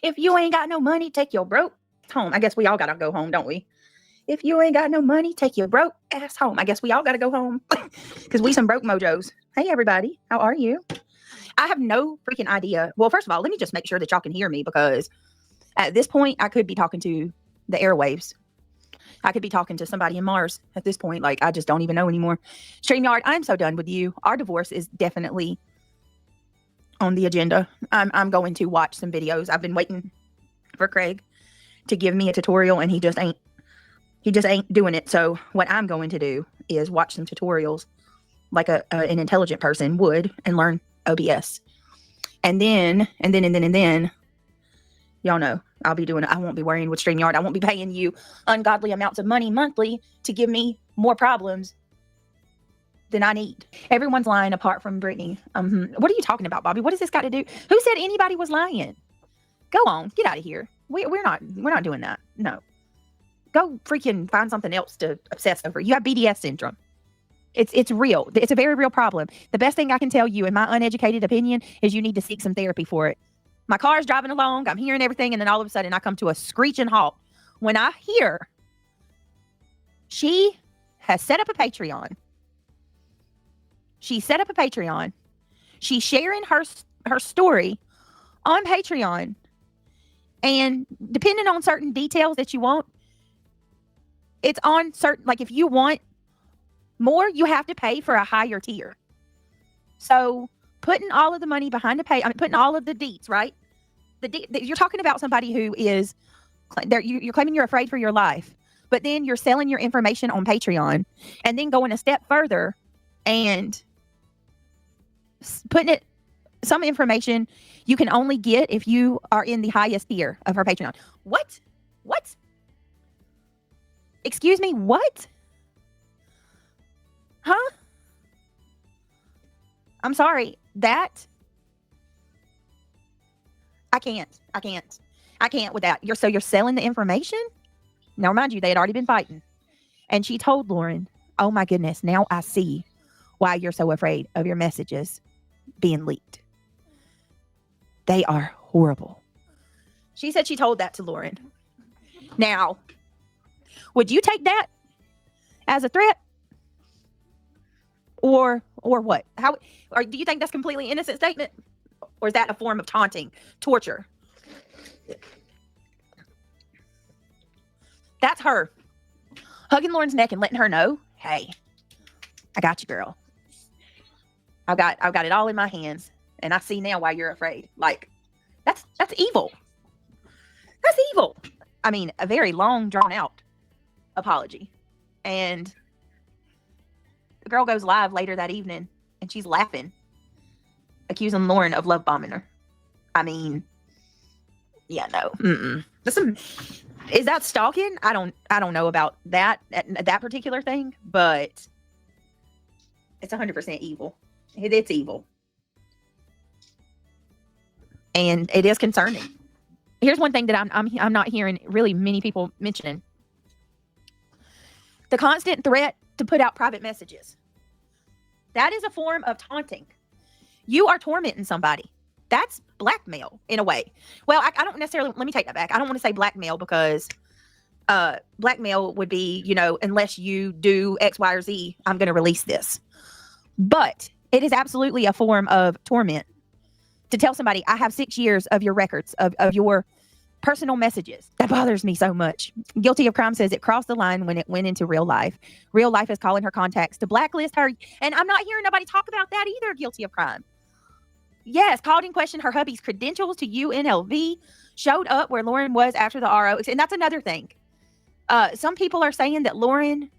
If you ain't got no money, take your broke home. I guess we all gotta go home, don't we? If you ain't got no money, take your broke ass home. I guess we all gotta go home because we some broke mojos. Hey, everybody. How are you? I have no freaking idea. Well, first of all, let me just make sure that y'all can hear me, because at this point, I could be talking to the airwaves. I could be talking to somebody in Mars at this point. Like, I just don't even know anymore. StreamYard, I'm so done with you. Our divorce is definitely on the agenda. I'm going to watch some videos. I've been waiting for Craig to give me a tutorial, and he just ain't doing it. So what I'm going to do is watch some tutorials like an intelligent person would and learn OBS. And then y'all know I'll be doing it. I won't be worrying with StreamYard. I won't be paying you ungodly amounts of money monthly to give me more problems than I need. Everyone's lying apart from Brittney. What are you talking about, Bobby? What does this got to do? Who said anybody was lying? Go on, get out of here. We're not doing that. No. Go freaking find something else to obsess over. You have BDS syndrome. It's real. It's a very real problem. The best thing I can tell you, in my uneducated opinion, is you need to seek some therapy for it. My car is driving along. I'm hearing everything. And then all of a sudden I come to a screeching halt when I hear she has set up a Patreon. She set up a Patreon. She's sharing her story on Patreon. And depending on certain details that you want, it's on certain, like if you want more, you have to pay for a higher tier. So putting all of the money behind the putting all of the deets, right? You're talking about somebody who is, you're claiming you're afraid for your life, but then you're selling your information on Patreon, and then going a step further and putting some information you can only get if you are in the highest tier of her Patreon. What? Excuse me, what? Huh? I'm sorry. That I can't with that. You're selling the information? Now, remind you, they had already been fighting. And she told Lauren, oh my goodness, now I see why you're so afraid of your messages being leaked. They are horrible. She said she told that to Lauren. Now, would you take that as a threat? Or what? Or do you think that's completely innocent statement? Or is that a form of taunting, torture? That's her hugging Lauren's neck and letting her know, hey, I got you, girl. I've got it all in my hands, and I see now why you're afraid. Like, that's evil. That's evil. I mean, a very long, drawn out apology. And the girl goes live later that evening, and she's laughing, accusing Lauren of love bombing her. I mean, yeah, no. Is that stalking? I don't know about that particular thing, but it's 100% evil. It's evil. And it is concerning. Here's one thing that I'm not hearing really many people mentioning. The constant threat to put out private messages. That is a form of taunting. You are tormenting somebody. That's blackmail in a way. Well, I don't necessarily, let me take that back. I don't want to say blackmail, because blackmail would be, unless you do X, Y, or Z, I'm going to release this. But it is absolutely a form of torment to tell somebody, I have 6 years of your records, of your personal messages. That bothers me so much. Guilty of Crime says it crossed the line when it went into real life. Real life is calling her contacts to blacklist her. And I'm not hearing nobody talk about that either. Guilty of Crime. Yes, called in question her hubby's credentials to UNLV, showed up where Lauren was after the RO. And that's another thing. Some people are saying that Lauren...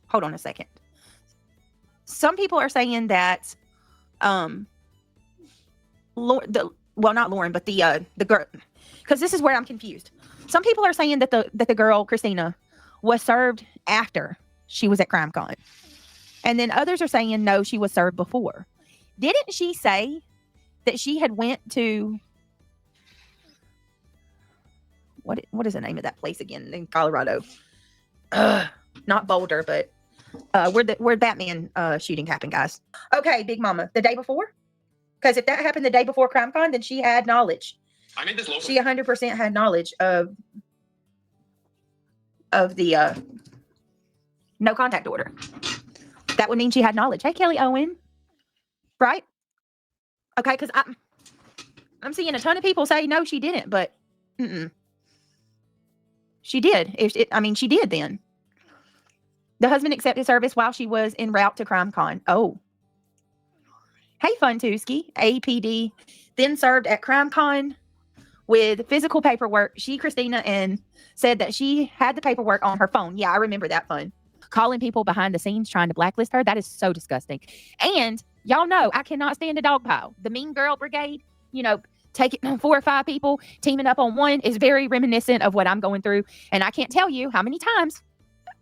Hold on a second. Some people are saying that... not Lauren, but the girl... Because this is where I'm confused. Some people are saying that the girl, Christina, was served after she was at CrimeCon. And then others are saying, no, she was served before. Didn't she say that she had went to... What is the name of that place again in Colorado? Not Boulder, but where Batman shooting happened, guys. Okay, Big Mama. The day before? Because if that happened the day before CrimeCon, then she had knowledge. I made this logo. She 100% had knowledge of the no contact order. That would mean she had knowledge. Hey, Kelly Owen. Right? Okay, because I'm seeing a ton of people say, no, she didn't, but she did. She did then. The husband accepted service while she was en route to CrimeCon. Oh. Hey, Funtuski. APD then served at CrimeCon with physical paperwork. She, Christina, and said that she had the paperwork on her phone. Yeah, I remember that fun. Calling people behind the scenes trying to blacklist her. That is so disgusting. And y'all know I cannot stand a dog pile. The Mean Girl Brigade, take it 4 or 5 people teaming up on one is very reminiscent of what I'm going through. And I can't tell you how many times.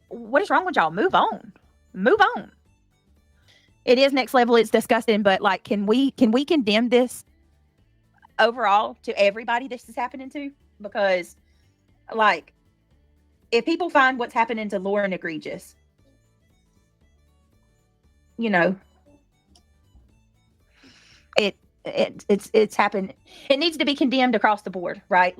What is wrong with y'all? Move on. Move on. It is next level. It's disgusting. But can we condemn this overall to everybody this is happening to? Because if people find what's happening to Lauren egregious, it's happened. It needs to be condemned across the board, right?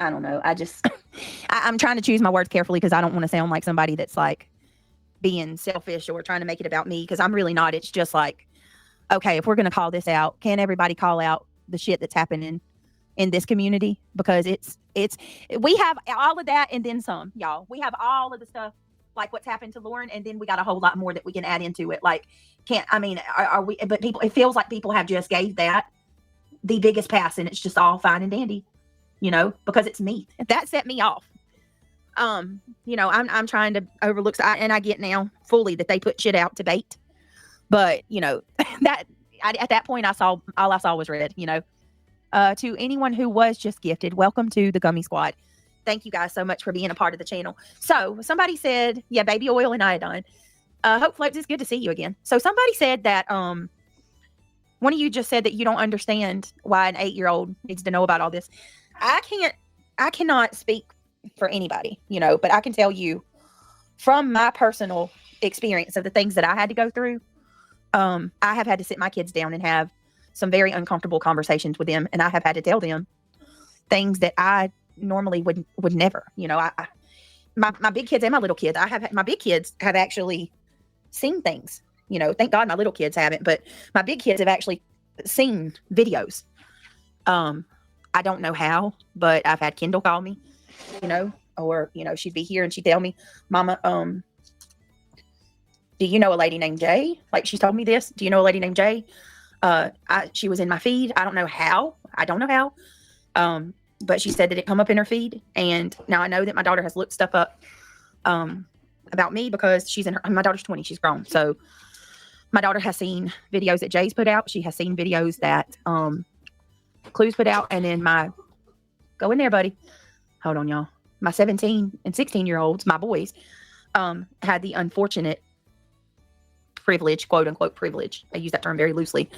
I don't know. I'm trying to choose my words carefully because I don't want to sound like somebody that's being selfish or trying to make it about me, because I'm really not. It's just okay, if we're going to call this out, can everybody call out the shit that's happening in this community? Because we have all of that and then some, y'all. We have all of the stuff what's happened to Lauren, and then we got a whole lot more that we can add into it. Are we, but people, it feels like people have just gave that the biggest pass and it's just all fine and dandy, because it's me. That set me off. I'm trying to overlook, and I get now fully that they put shit out to bait. But, that at that point, all I saw was red, to anyone who was just gifted. Welcome to the Gummy Squad. Thank you guys so much for being a part of the channel. So somebody said, yeah, baby oil and iodine. Hopefully it's good to see you again. So somebody said that, one of you just said that you don't understand why an 8-year-old needs to know about all this. I cannot speak for anybody, but I can tell you from my personal experience of the things that I had to go through. I have had to sit my kids down and have some very uncomfortable conversations with them. And I have had to tell them things that I normally would never, my big kids and my little kids, my big kids have actually seen things, thank God my little kids haven't, but my big kids have actually seen videos. I don't know how, but I've had Kendall call me, or, she'd be here and she'd tell me, Mama, do you know a lady named Jay? She told me this. Do you know a lady named Jay? She was in my feed. I don't know how. But she said that it come up in her feed. And now I know that my daughter has looked stuff up about me because my daughter's 20. She's grown. So my daughter has seen videos that Jay's put out. She has seen videos that Clues put out. And then go in there, buddy. Hold on, y'all. My 17 and 16-year-olds, my boys, had the unfortunate privilege, quote unquote privilege, I use that term very loosely,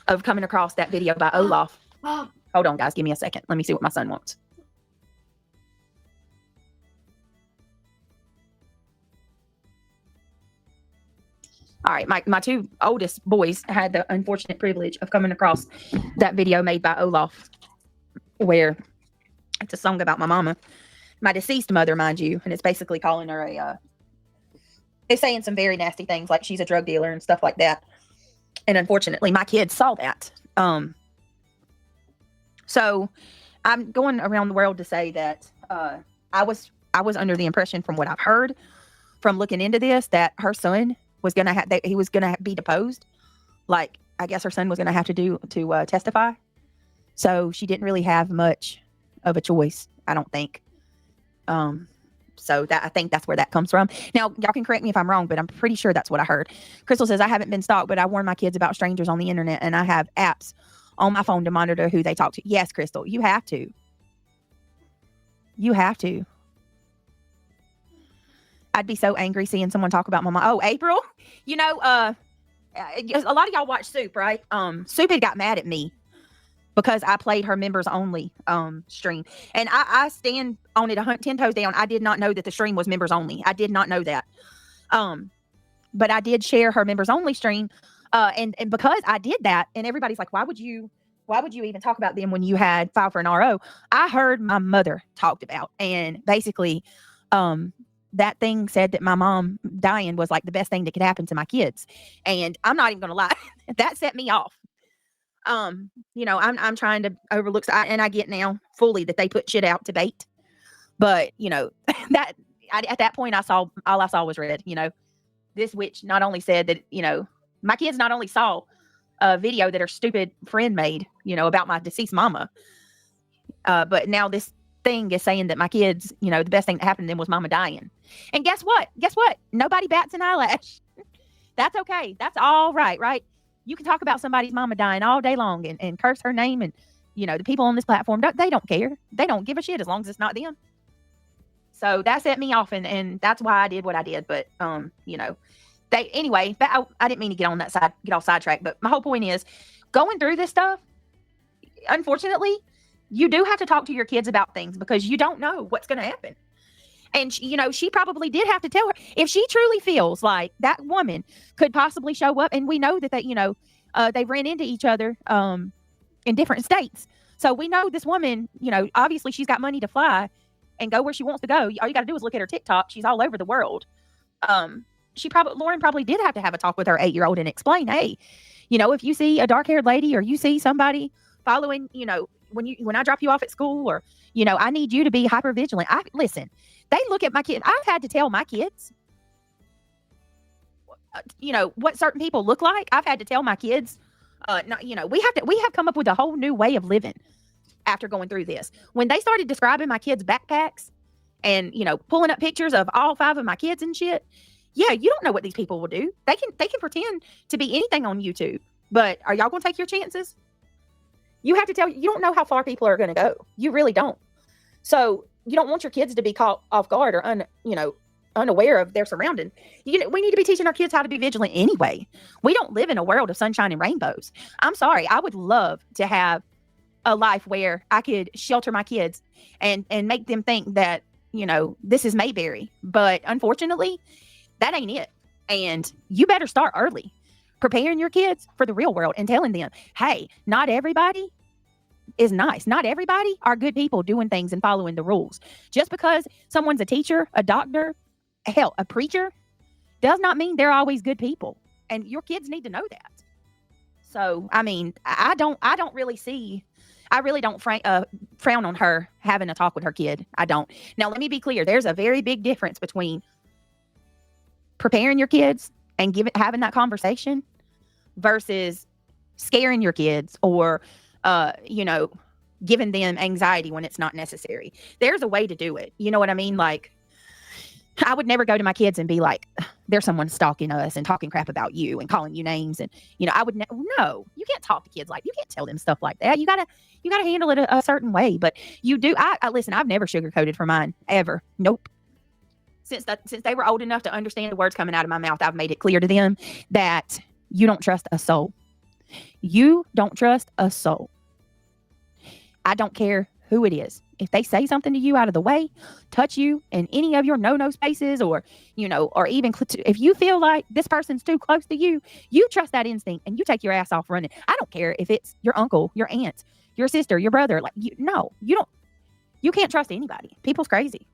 of coming across that video by Olaf. Hold on, guys, give me a second. Let me see what my son wants. All right, my 2 oldest boys had the unfortunate privilege of coming across that video made by Olaf, where it's a song about my mama, my deceased mother, mind you, and it's basically calling her it's saying some very nasty things like she's a drug dealer and stuff like that. And unfortunately, my kids saw that. So I'm going around the world to say that I was under the impression, from what I've heard, from looking into this, that her son was going to he was going to be deposed. I guess her son was going to have to testify. So she didn't really have much of a choice, I don't think. So I think that's where that comes from. Now, y'all can correct me if I'm wrong, but I'm pretty sure that's what I heard. Crystal says, I haven't been stalked, but I warn my kids about strangers on the internet, and I have apps on my phone to monitor who they talk to. Yes, Crystal, you have to. You have to. I'd be so angry seeing someone talk about my mom. Oh, April, a lot of y'all watch Soup, right? Soup had got mad at me because I played her members only stream. And I stand on it 10 toes down. I did not know that the stream was members only. I did not know that. But I did share her members only stream. And because I did that, and everybody's like, why would you even talk about them when you had filed for an RO? I heard my mother talked about, and basically that thing said that my mom dying was like the best thing that could happen to my kids. And I'm not even going to lie. That set me off. You know, I'm trying to overlook, and I get now fully that they put shit out to bait. But, you know, at that point all I saw was red. You know, this witch not only said that, you know, my kids not only saw a video that her stupid friend made, you know, about my deceased mama, but now this thing is saying that my kids, you know, the best thing that happened to them was mama dying. And guess what? Nobody bats an eyelash. That's okay. That's all right, right? You can talk about somebody's mama dying all day long and curse her name, and, you know, the people on this platform, they don't care. They don't give a shit as long as it's not them. So that set me off, and that's why I did what I did. But, you know, anyway, I didn't mean to get off sidetrack, but my whole point is going through this stuff, unfortunately, you do have to talk to your kids about things because you don't know what's going to happen. And, you know, she probably did have to tell her if she truly feels like that woman could possibly show up. And we know that, you know, they've ran into each other in different states. So we know this woman, you know, obviously she's got money to fly and go where she wants to go. All you got to do is look at her TikTok. She's all over the world. Lauren probably did have to have a talk with her 8-year-old and explain, hey, you know, if you see a dark-haired lady or you see somebody following, you know, when I drop you off at school, or, you know, I need you to be hyper vigilant. Listen, they look at my kids. I've had to tell my kids, you know, what certain people look like. I've had to tell my kids, you know, we have come up with a whole new way of living after going through this. When they started describing my kids' backpacks and, you know, pulling up pictures of all 5 of my kids and shit. Yeah, you don't know what these people will do. They can pretend to be anything on YouTube, but are y'all going to take your chances? You have to you don't know how far people are going to go. You really don't. So you don't want your kids to be caught off guard or unaware of their surroundings. We need to be teaching our kids how to be vigilant anyway. We don't live in a world of sunshine and rainbows. I'm sorry. I would love to have a life where I could shelter my kids and make them think that, you know, this is Mayberry. But unfortunately, that ain't it. And you better start early, preparing your kids for the real world and telling them, hey, not everybody is nice. Not everybody are good people doing things and following the rules. Just because someone's a teacher, a doctor, hell, a preacher, does not mean they're always good people. And your kids need to know that. So, I mean, I really don't frown on her having a talk with her kid. I don't. Now, let me be clear. There's a very big difference between preparing your kids and having that conversation versus scaring your kids or, you know, giving them anxiety when it's not necessary. There's a way to do it. You know what I mean? Like, I would never go to my kids and be like, there's someone stalking us and talking crap about you and calling you names. And, you know, I would no, you can't talk to kids like, you can't tell them stuff like that. You gotta handle it a certain way, but you do. Listen, I've never sugarcoated for mine ever. Nope. Since they were old enough to understand the words coming out of my mouth, I've made it clear to them that you don't trust a soul. You don't trust a soul. I don't care who it is. If they say something to you out of the way, touch you in any of your no spaces, or, you know, or even if you feel like this person's too close to you, you trust that instinct and you take your ass off running. I don't care if it's your uncle, your aunt, your sister, your brother. Like, you can't trust anybody. People's crazy.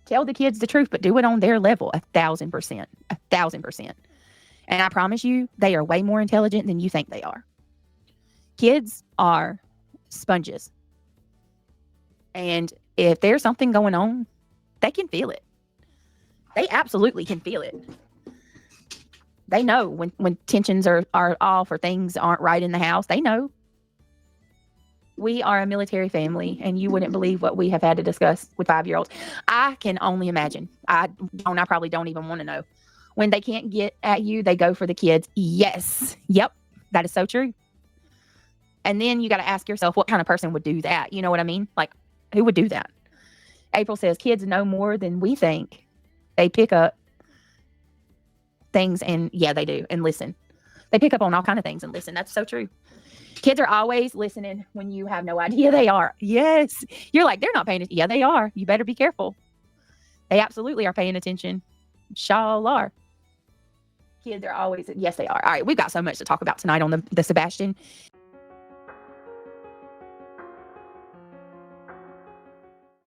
Tell the kids the truth, but do it on their level, 1,000%, 1,000%. And I promise you, they are way more intelligent than you think they are. Kids are sponges. And if there's something going on, they can feel it. They absolutely can feel it. They know when tensions are off or things aren't right in the house. They know. We are a military family, and you wouldn't believe what we have had to discuss with 5-year-olds. I can only imagine. I probably don't even want to know. When they can't get at you, they go for the kids. Yes. Yep. That is so true. And then you got to ask yourself, what kind of person would do that? You know what I mean? Like, who would do that? April says, kids know more than we think. They pick up things, and yeah, they do, and listen. They pick up on all kind of things and listen. That's so true. Kids are always listening when you have no idea they are. Yes. You're like, they're not paying attention. Yeah, they are. You better be careful. They absolutely are paying attention. Y'all are. Kids are always, yes, they are. All right, we've got so much to talk about tonight on the Sebastian.